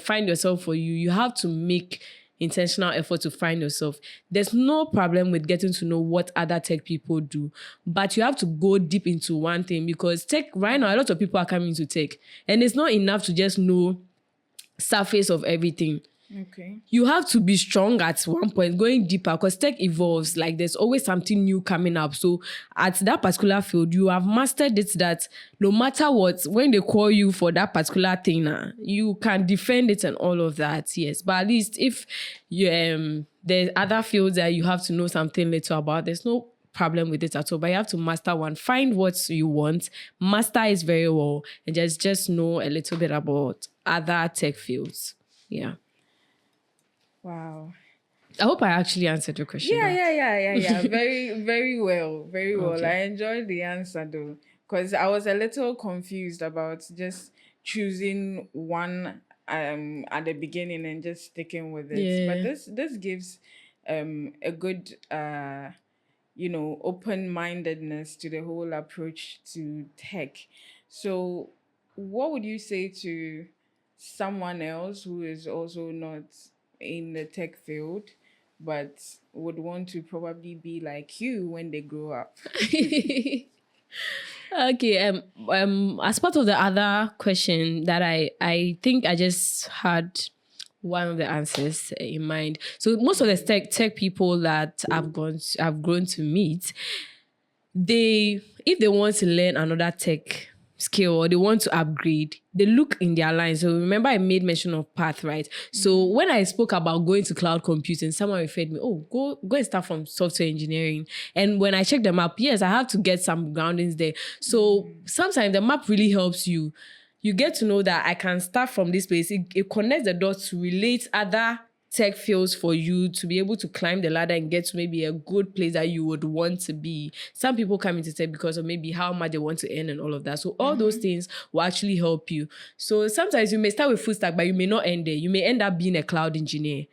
find yourself for you. You have to make intentional effort to find yourself. There's no problem with getting to know what other tech people do, but you have to go deep into one thing, because tech right now, a lot of people are coming to tech, and it's not enough to just know surface of everything. Okay. You have to be strong at one point, going deeper, because tech evolves. There's always something new coming up. So at that particular field, you have mastered it that no matter what, when they call you for that particular thing, you can defend it and all of that. Yes. But at least if you there's other fields that you have to know something little about, there's no problem with it at all. But you have to master one. Find what you want, master it very well, and just know a little bit about other tech fields. Yeah. Wow. I hope I actually answered your question. Yeah. Very, very well. Very well. Okay. I enjoyed the answer though, because I was a little confused about just choosing one at the beginning and just sticking with it. Yeah. But this gives a good open-mindedness to the whole approach to tech. So what would you say to someone else who is also not in the tech field but would want to probably be like you when they grow up? Okay. As part of the other question that I think I just had one of the answers in mind. So most of the tech people that I've grown to meet, if they want to learn another tech skill or they want to upgrade, they look in their line. So remember I made mention of path, right? So when I spoke about going to cloud computing, someone referred me, go and start from software engineering. And when I checked the map, yes, I have to get some groundings there. So sometimes the map really helps you. You get to know that I can start from this place. It connects the dots to relate other tech fields for you to be able to climb the ladder and get to maybe a good place that you would want to be. Some people come into tech because of maybe how much they want to earn and all of that. So all those things will actually help you. So sometimes you may start with full stack, but you may not end there. You may end up being a cloud engineer.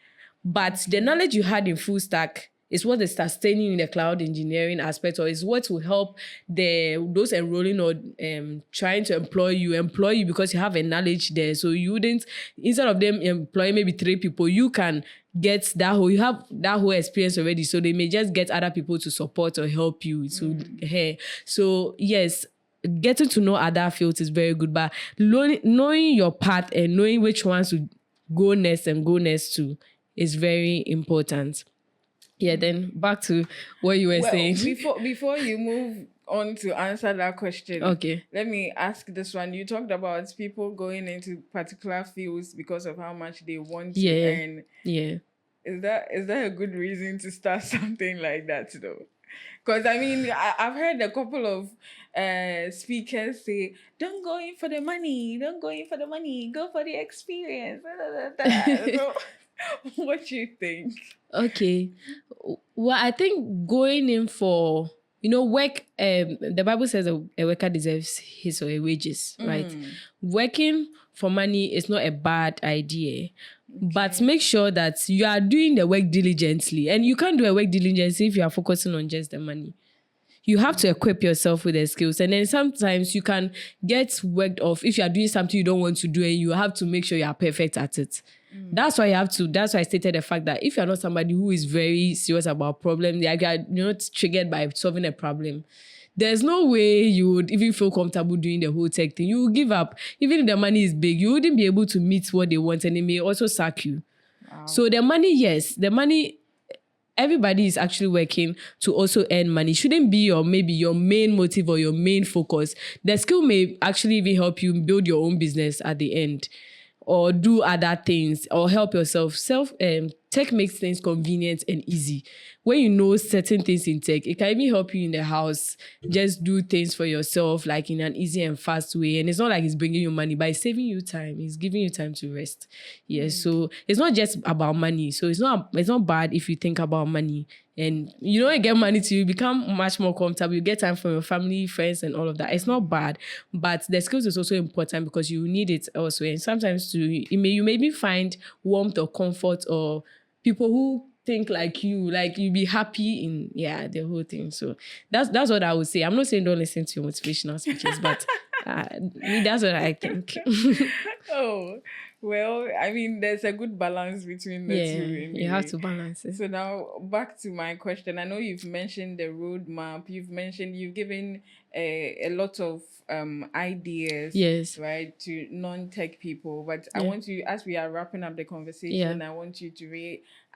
But the knowledge you had in full stack is what is sustaining in the cloud engineering aspect, or is what will help those enrolling or trying to employ you because you have a knowledge there. So you wouldn't, instead of them employing maybe 3 people, you can get you have that whole experience already. So they may just get other people to support or help you. So yes, getting to know other fields is very good, but knowing your path and knowing which ones to go next and go next to is very important. Yeah, then back to what you were saying. Before you move on to answer that question, okay, let me ask this one. You talked about people going into particular fields because of how much they want to earn. Yeah. Is that a good reason to start something like that though? Because I mean, I've heard a couple of speakers say, "Don't go in for the money. Don't go in for the money. Go for the experience." So, what do you think? Okay. Well, I think going in for, work, the Bible says a worker deserves his or her wages, right? Working for money is not a bad idea, but make sure that you are doing the work diligently. And you can't do a work diligently if you are focusing on just the money. You have to equip yourself with the skills. And then sometimes you can get worked off if you are doing something you don't want to do, and you have to make sure you are perfect at it. That's why that's why I stated the fact that if you're not somebody who is very serious about problems, like you're not triggered by solving a problem, there's no way you would even feel comfortable doing the whole tech thing. You will give up. Even if the money is big, you wouldn't be able to meet what they want, and they may also sack you. Wow. So the money, yes, the money everybody is actually working to also earn money. It shouldn't be maybe your main motive or your main focus. The skill may actually even help you build your own business at the end, or do other things, or help yourself. Tech makes things convenient and easy. When you know certain things in tech, it can even help you in the house. Just do things for yourself, like in an easy and fast way. And it's not like it's bringing you money, but it's saving you time. It's giving you time to rest. Yeah. So it's not just about money. So it's not bad if you think about money. And you don't get money to become much more comfortable. You get time from your family, friends, and all of that. It's not bad, but the skills is also important because you need it elsewhere. And sometimes you maybe find warmth or comfort or people who think like you be happy in the whole thing. So that's what I would say. I'm not saying don't listen to your motivational speeches, but that's what I think. Oh. Well, I mean, there's a good balance between the two. Anyway. You have to balance it. So now back to my question. I know you've mentioned the roadmap. You've given a lot of ideas, yes, right, to non-tech people. But I want you, as we are wrapping up the conversation, I want you to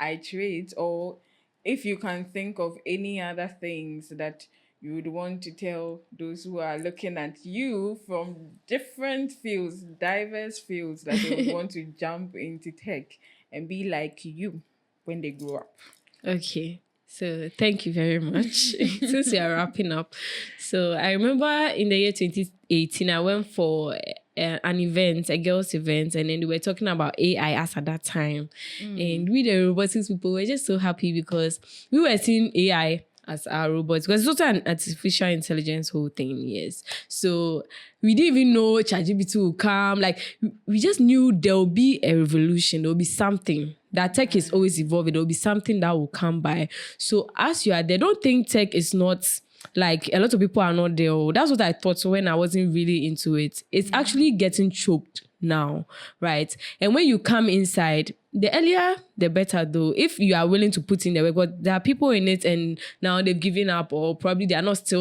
reiterate, or if you can think of any other things that you would want to tell those who are looking at you from different fields, diverse fields, that they would want to jump into tech and be like you when they grow up. Okay. So thank you very much. Since we are wrapping up. So I remember in the year 2018, I went for an event, a girls' event, and then we were talking about AI as at that time. And we, the robotics people, were just so happy because we were seeing AI as our robots, because it's also an artificial intelligence whole thing, yes. So we didn't even know ChatGPT will come. Like, we just knew there will be a revolution. There will be something. That tech is always evolving. There will be something that will come by. So as you are there, don't think tech is not, like, a lot of people are not there. That's what I thought when I wasn't really into it. It's actually getting choked now, right? And when you come inside, the earlier, the better, though, if you are willing to put in the work. But there are people in it and now they've given up, or probably they are not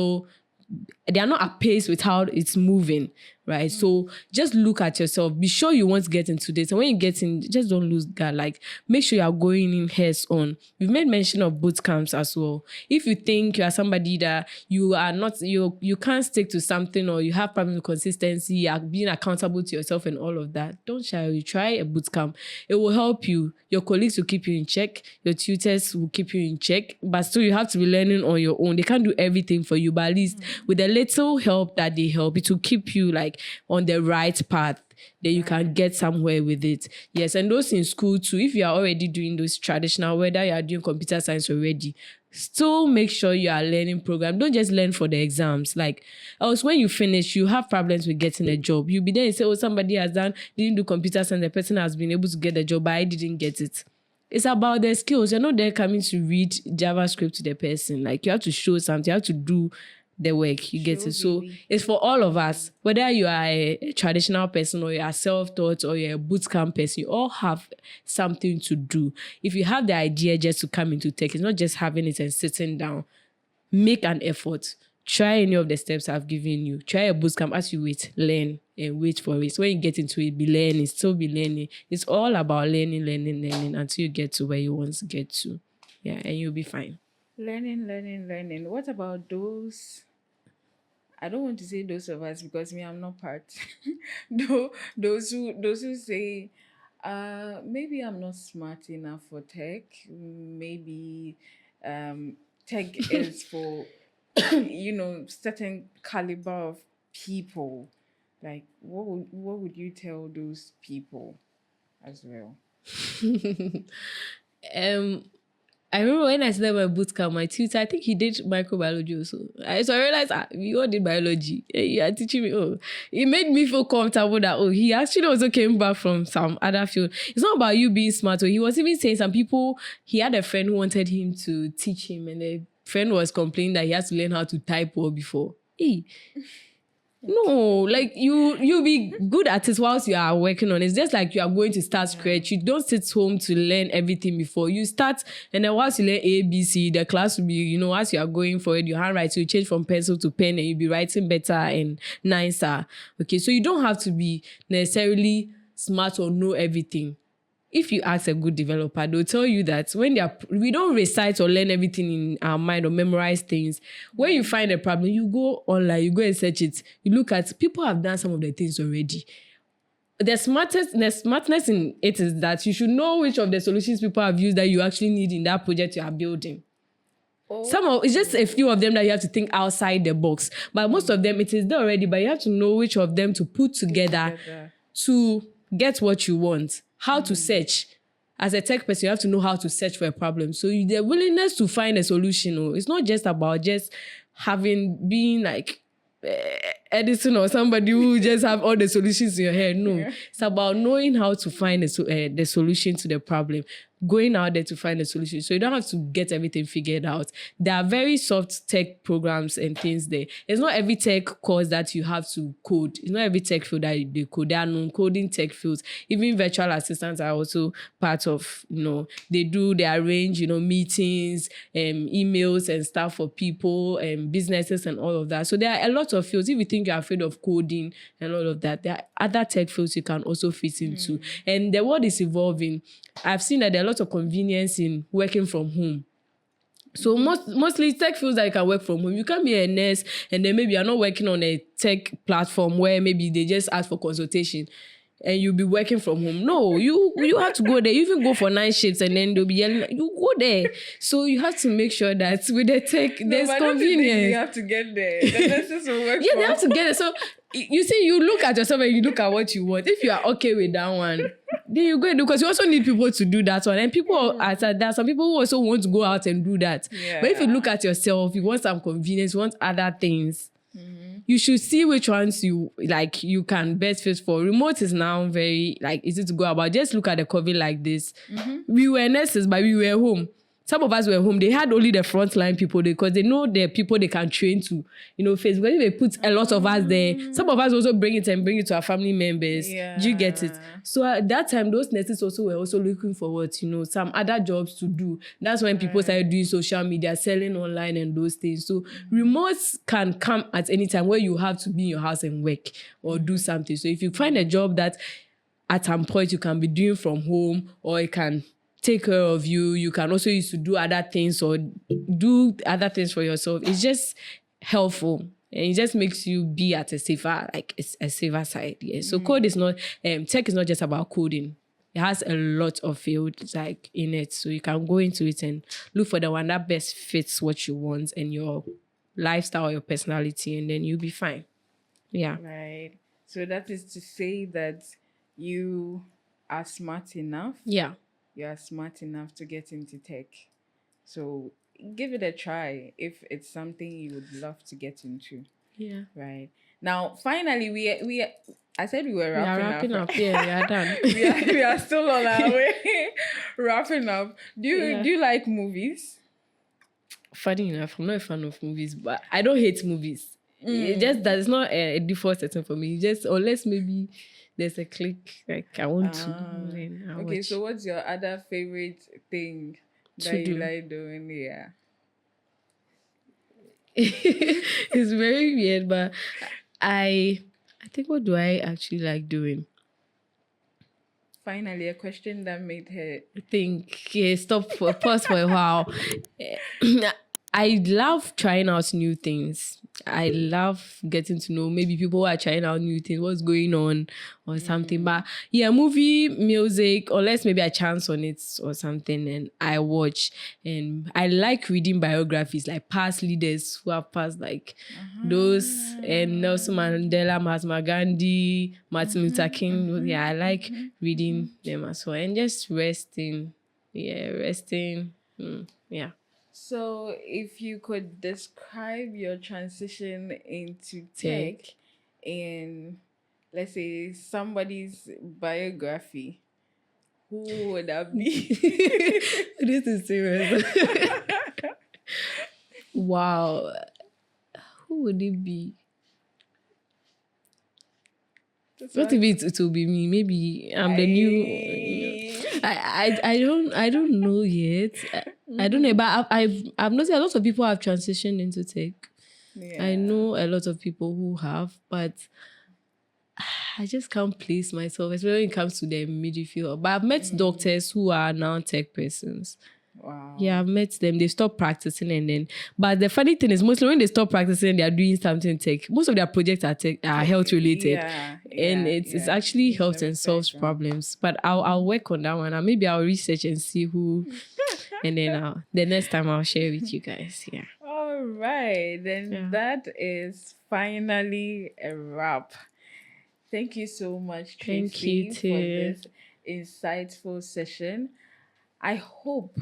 at pace with how it's moving, right? So just look at yourself. Be sure you want to get into this. And when you get in, just don't lose that. Like, make sure you are going in heads on. We've made mention of bootcamps as well. If you think you are somebody that you are not, you can't stick to something, or you have problems with consistency, you are being accountable to yourself and all of that, don't shy away. Try a bootcamp. It will help you. Your colleagues will keep you in check. Your tutors will keep you in check. But still, you have to be learning on your own. They can't do everything for you, but at least with a little help that they help, it will keep you like on the right path. Then you can get somewhere with it. Yes, and those in school too, if you are already doing those traditional, whether you are doing computer science already, still make sure you are learning program. Don't just learn for the exams. Like, else when you finish, you have problems with getting a job. You'll be there and say, oh, somebody didn't do computer science, the person has been able to get the job, but I didn't get it. It's about their skills. You're not there coming to read JavaScript to the person. Like, you have to show something, you have to do the work, you get it. So it's for all of us, whether you are a traditional person or you are self-taught or you're a bootcamp person, you all have something to do. If you have the idea just to come into tech, it's not just having it and sitting down. Make an effort. Try any of the steps I've given you. Try a bootcamp as you wait, learn and wait for it. So when you get into it, be learning, still be learning. It's all about learning until you get to where you want to get to. Yeah, and you'll be fine. Learning. What about those? I don't want to say those of us because I'm not part. those who say, maybe I'm not smart enough for tech. Maybe tech is for certain caliber of people. Like, what would you tell those people as well? I remember when I started my bootcamp, my tutor, I think he did microbiology also. So I realized we all did biology. You are teaching me. It made me feel comfortable that, he actually also came back from some other field. It's not about you being smart. He was even saying some people, he had a friend who wanted him to teach him, and the friend was complaining that he has to learn how to type well before. No, like you be good at it whilst you are working on it. It's just like you are going to start scratch. You don't sit home to learn everything before you start, and then once you learn A, B, C, the class will be, as you are going for it, your handwriting will change from pencil to pen, and you'll be writing better and nicer. Okay, so you don't have to be necessarily smart or know everything. if you ask a good developer, they'll tell you that we don't recite or learn everything in our mind or memorize things. When you find a problem, you go online, you go and search it. You look at, people have done some of the things already. The smartness in it is that you should know which of the solutions people have used that you actually need in that project you are building. It's just a few of them that you have to think outside the box. But most of them, it is there already, but you have to know which of them to put together to get what you want. How to search. As a tech person, you have to know how to search for a problem. So the willingness to find a solution, it's not just about just being like Edison or somebody who just have all the solutions in your head. No, it's about knowing how to find the solution to the problem. Going out there to find a solution. So you don't have to get everything figured out. There are very soft tech programs and things there. It's not every tech course that you have to code. It's not every tech field that they code. There are non-coding tech fields. Even virtual assistants are also part of, they arrange, meetings, emails and stuff for people and businesses and all of that. So there are a lot of fields. If you think you're afraid of coding and all of that, there are other tech fields you can also fit into. And the world is evolving. I've seen that there are a lot of convenience in working from home. So mostly tech fields that you can work from home. You can be a nurse and then maybe you're not working on a tech platform where maybe they just ask for consultation and you'll be working from home. No, you have to go there. You even go for 9 shifts and then they'll be yelling. You go there. So you have to make sure that with the tech, there's convenience. You have to get there. The nurses will work they have to get it. So you see, you look at yourself and you look at what you want. If you are okay with that one, then you go and do, because you also need people to do that one. And people are there. Some people who also want to go out and do that. Yeah. But if you look at yourself, you want some convenience, you want other things. You should see which ones you can best fit for. Remote is now very easy to go about. Just look at the COVID like this. We were nurses, but we were home. Some of us were home. They had only the frontline people because they know the people they can train to, face. Because they put a lot of us there. Some of us also bring it to our family members. Yeah. Do you get it? So at that time, those nurses also were also looking forward to, some other jobs to do. That's when people started doing social media, selling online and those things. So remotes can come at any time where you have to be in your house and work or do something. So if you find a job that at some point you can be doing from home, or it can take care of you. You can also use to do other things or do other things for yourself. It's just helpful. And it just makes you be at a safer side. Yeah. So code is not, tech is not just about coding. It has a lot of fields in it. So you can go into it and look for the one that best fits what you want and your lifestyle, your personality, and then you'll be fine. Yeah. Right. So that is to say that you are smart enough. Yeah. You are smart enough to get into tech. So give it a try if it's something you would love to get into. Yeah. Right. Now, finally, I said we were wrapping up. Yeah, we are done. we are still on our way. Wrapping up. Do you like movies? Funny enough, I'm not a fan of movies, but I don't hate movies. It just that's not a default setting for me. Just unless maybe there's a click I want to. Okay, watch. So what's your other favorite thing that you like doing? Yeah. It's very weird, but I think, what do I actually like doing? Finally, a question that made her think. Pause for a while. I love trying out new things. I love getting to know maybe people who are trying out new things, what's going on or something. But yeah, movie, music, unless maybe I chance on it or something and I watch. And I like reading biographies, like past leaders who have passed, those, and Nelson Mandela, Mahatma Gandhi, Martin Luther King. Yeah, I like reading them as well. And just resting. Yeah, resting. Yeah. So if you could describe your transition into tech in, let's say, somebody's biography, who would that be? This is serious. Wow. Who would it be? What if it will be me? Maybe I'm the new. I don't know yet. I don't know, but I've noticed a lot of people have transitioned into tech. Yeah. I know a lot of people who have, but I just can't place myself, especially when it comes to the midfield. But I've met doctors who are now tech persons. Wow. Yeah, I've met them. They stop practicing and then. But the funny thing is, mostly when they stop practicing, they are doing something tech. Most of their projects are tech, are health related, and it's actually helps and solves problems. But I'll work on that one. And maybe I'll research and see who, and then the next time I'll share with you guys. Yeah. All right, then that is finally a wrap. Thank you so much, Thank Tracy, you for too. this insightful session. I hope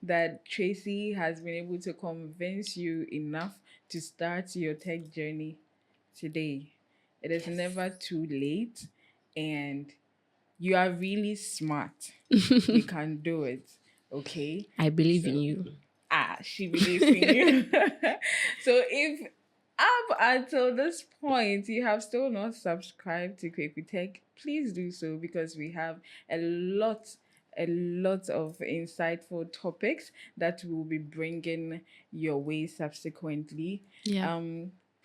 that Tracy has been able to convince you enough to start your tech journey today. It is never too late, and you are really smart. You can do it. Okay? I believe in you. She believes in you. So if up until this point you have still not subscribed to Kweku Tech, please do so, because we have a lot of insightful topics that we'll be bringing your way subsequently. Yeah.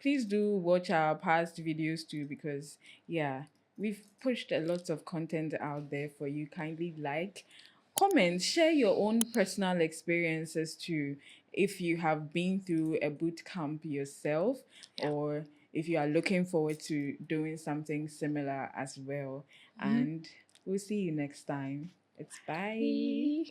Please do watch our past videos too, because we've pushed a lot of content out there for you. Kindly comment, share your own personal experiences too. If you have been through a boot camp yourself, or if you are looking forward to doing something similar as well. And we'll see you next time. It's bye.